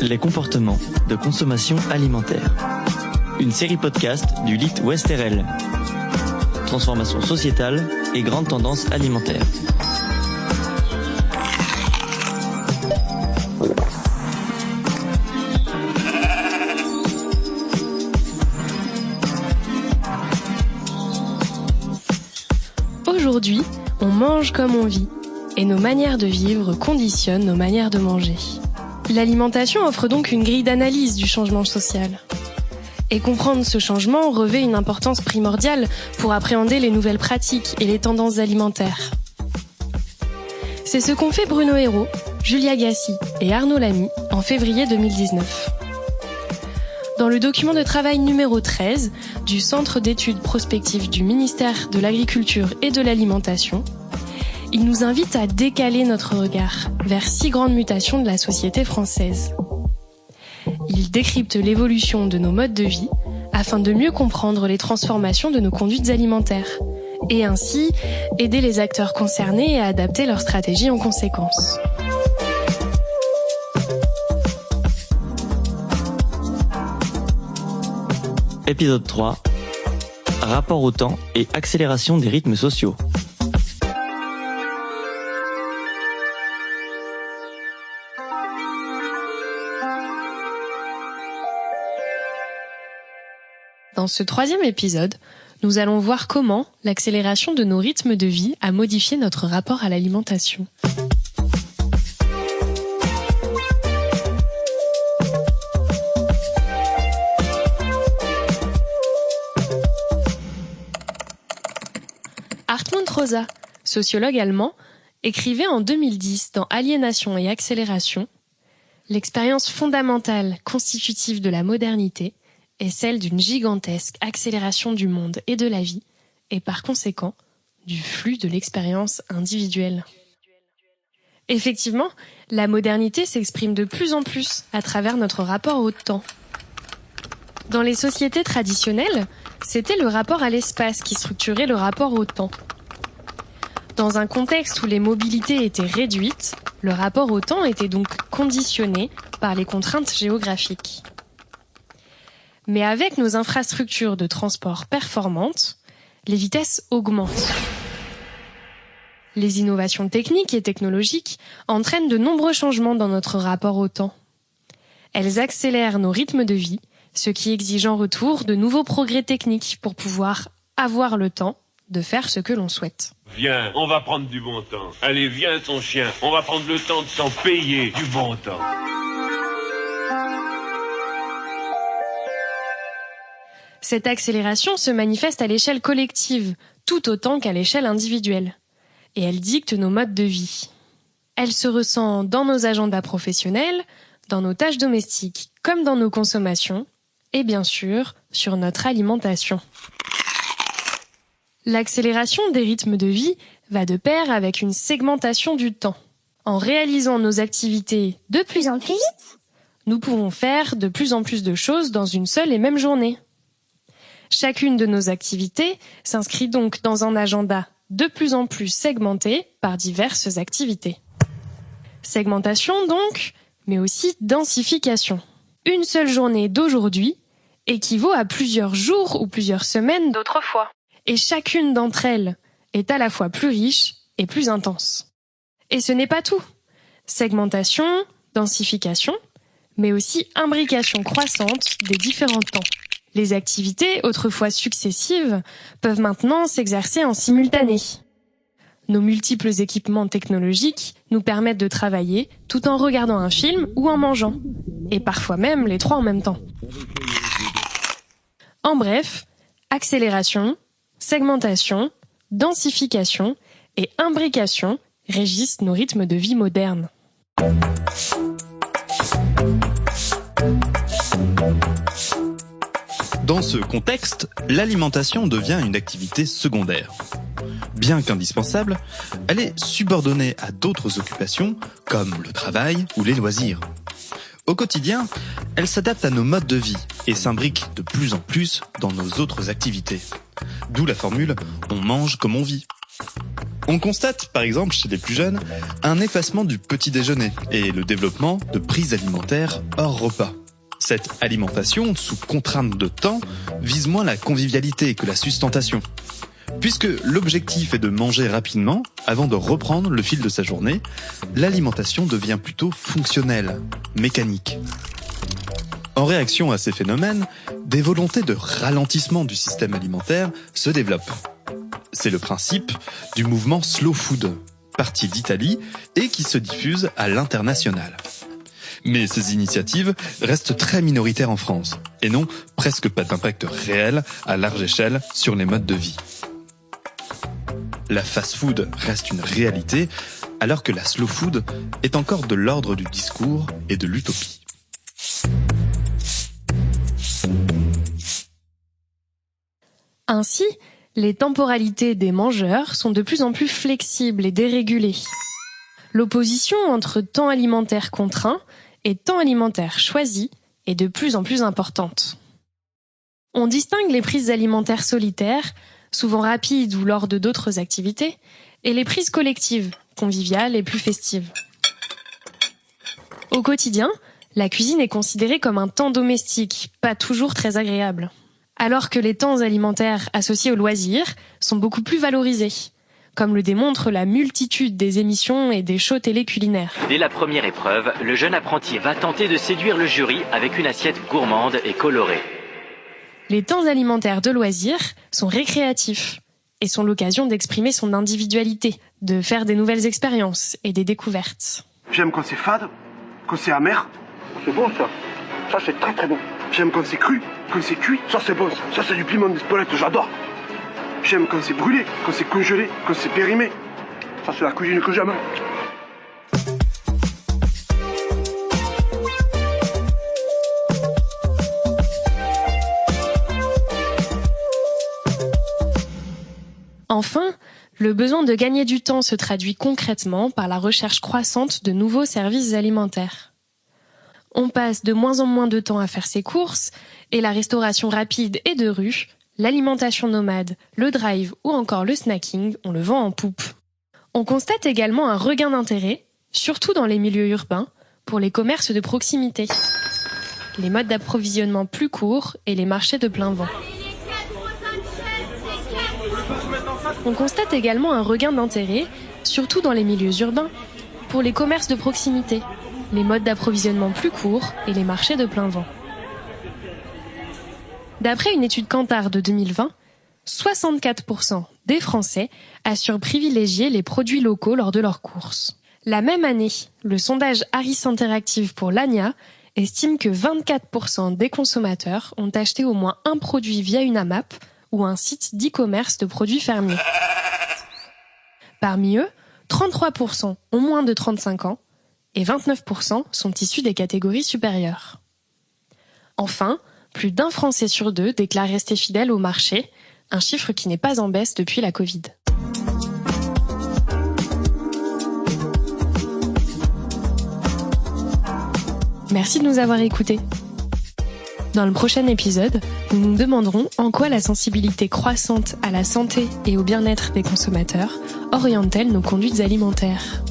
Les comportements de consommation alimentaire. Une série podcast du LIT Ouest-RL. Transformation sociétale et grandes tendances alimentaires. Aujourd'hui, on mange comme on vit, et nos manières de vivre conditionnent nos manières de manger. L'alimentation offre donc une grille d'analyse du changement social. Et comprendre ce changement revêt une importance primordiale pour appréhender les nouvelles pratiques et les tendances alimentaires. C'est ce qu'ont fait Bruno Hérault, Julia Gassi et Arnaud Lamy en février 2019. Dans le document de travail numéro 13 du Centre d'études prospectives du ministère de l'Agriculture et de l'Alimentation, il nous invite à décaler notre regard vers 6 grandes mutations de la société française. Il décrypte l'évolution de nos modes de vie afin de mieux comprendre les transformations de nos conduites alimentaires et ainsi aider les acteurs concernés à adapter leur stratégie en conséquence. Épisode 3. Rapport au temps et accélération des rythmes sociaux. Dans ce 3e épisode, nous allons voir comment l'accélération de nos rythmes de vie a modifié notre rapport à l'alimentation. Hartmut Rosa, sociologue allemand, écrivait en 2010 dans Aliénation et accélération « L'expérience fondamentale constitutive de la modernité est celle d'une gigantesque accélération du monde et de la vie, et par conséquent, du flux de l'expérience individuelle. » Effectivement, la modernité s'exprime de plus en plus à travers notre rapport au temps. Dans les sociétés traditionnelles, c'était le rapport à l'espace qui structurait le rapport au temps. Dans un contexte où les mobilités étaient réduites, le rapport au temps était donc conditionné par les contraintes géographiques. Mais avec nos infrastructures de transport performantes, les vitesses augmentent. Les innovations techniques et technologiques entraînent de nombreux changements dans notre rapport au temps. Elles accélèrent nos rythmes de vie, ce qui exige en retour de nouveaux progrès techniques pour pouvoir avoir le temps de faire ce que l'on souhaite. Viens, on va prendre du bon temps. Allez, viens ton chien, on va prendre le temps de s'en payer du bon temps. Cette accélération se manifeste à l'échelle collective, tout autant qu'à l'échelle individuelle. Et elle dicte nos modes de vie. Elle se ressent dans nos agendas professionnels, dans nos tâches domestiques, comme dans nos consommations, et bien sûr, sur notre alimentation. L'accélération des rythmes de vie va de pair avec une segmentation du temps. En réalisant nos activités de plus en plus vite, nous pouvons faire de plus en plus de choses dans une seule et même journée. Chacune de nos activités s'inscrit donc dans un agenda de plus en plus segmenté par diverses activités. Segmentation donc, mais aussi densification. Une seule journée d'aujourd'hui équivaut à plusieurs jours ou plusieurs semaines d'autrefois. Et chacune d'entre elles est à la fois plus riche et plus intense. Et ce n'est pas tout. Segmentation, densification, mais aussi imbrication croissante des différents temps. Les activités, autrefois successives, peuvent maintenant s'exercer en simultané. Nos multiples équipements technologiques nous permettent de travailler tout en regardant un film ou en mangeant. Et parfois même les 3 en même temps. En bref, accélération, segmentation, densification et imbrication régissent nos rythmes de vie modernes. Dans ce contexte, l'alimentation devient une activité secondaire. Bien qu'indispensable, elle est subordonnée à d'autres occupations comme le travail ou les loisirs. Au quotidien, elle s'adapte à nos modes de vie et s'imbrique de plus en plus dans nos autres activités. D'où la formule « on mange comme on vit ». On constate, par exemple, chez les plus jeunes, un effacement du petit déjeuner et le développement de prises alimentaires hors repas. Cette alimentation, sous contrainte de temps, vise moins la convivialité que la sustentation. Puisque l'objectif est de manger rapidement, avant de reprendre le fil de sa journée, l'alimentation devient plutôt fonctionnelle, mécanique. En réaction à ces phénomènes, des volontés de ralentissement du système alimentaire se développent. C'est le principe du mouvement Slow Food, parti d'Italie et qui se diffuse à l'international. Mais ces initiatives restent très minoritaires en France et n'ont presque pas d'impact réel à large échelle sur les modes de vie. La fast-food reste une réalité alors que la slow food est encore de l'ordre du discours et de l'utopie. Ainsi, les temporalités des mangeurs sont de plus en plus flexibles et dérégulées. L'opposition entre temps alimentaire contraint et temps alimentaire choisi est de plus en plus importante. On distingue les prises alimentaires solitaires, souvent rapides ou lors de d'autres activités, et les prises collectives, conviviales et plus festives. Au quotidien, la cuisine est considérée comme un temps domestique, pas toujours très agréable. Alors que les temps alimentaires associés aux loisirs sont beaucoup plus valorisés, comme le démontre la multitude des émissions et des shows télé culinaires. Dès la première épreuve, le jeune apprenti va tenter de séduire le jury avec une assiette gourmande et colorée. Les temps alimentaires de loisirs sont récréatifs et sont l'occasion d'exprimer son individualité, de faire des nouvelles expériences et des découvertes. J'aime quand c'est fade, quand c'est amer. C'est bon ça. Ça c'est très très bon. J'aime quand c'est cru, quand c'est cuit. Ça c'est bon. Ça c'est du piment d'Espelette, j'adore. J'aime quand c'est brûlé, quand c'est congelé, quand c'est périmé. Ça c'est la cuisine que j'aime. Enfin, le besoin de gagner du temps se traduit concrètement par la recherche croissante de nouveaux services alimentaires. On passe de moins en moins de temps à faire ses courses, et la restauration rapide et de rue, l'alimentation nomade, le drive ou encore le snacking, on le vend en poupe. On constate également un regain d'intérêt, surtout dans les milieux urbains, pour les commerces de proximité, les modes d'approvisionnement plus courts et les marchés de plein vent. On constate également un regain d'intérêt, surtout dans les milieux urbains, pour les commerces de proximité, les modes d'approvisionnement plus courts et les marchés de plein vent. D'après une étude Kantar de 2020, 64% des Français assurent privilégier les produits locaux lors de leurs courses. La même année, le sondage Harris Interactive pour l'ANIA estime que 24% des consommateurs ont acheté au moins un produit via une AMAP ou un site d'e-commerce de produits fermiers. Parmi eux, 33% ont moins de 35 ans et 29% sont issus des catégories supérieures. Enfin, plus d'un Français sur deux déclare rester fidèle au marché, un chiffre qui n'est pas en baisse depuis la Covid. Merci de nous avoir écoutés. Dans le prochain épisode, nous nous demanderons en quoi la sensibilité croissante à la santé et au bien-être des consommateurs oriente-t-elle nos conduites alimentaires.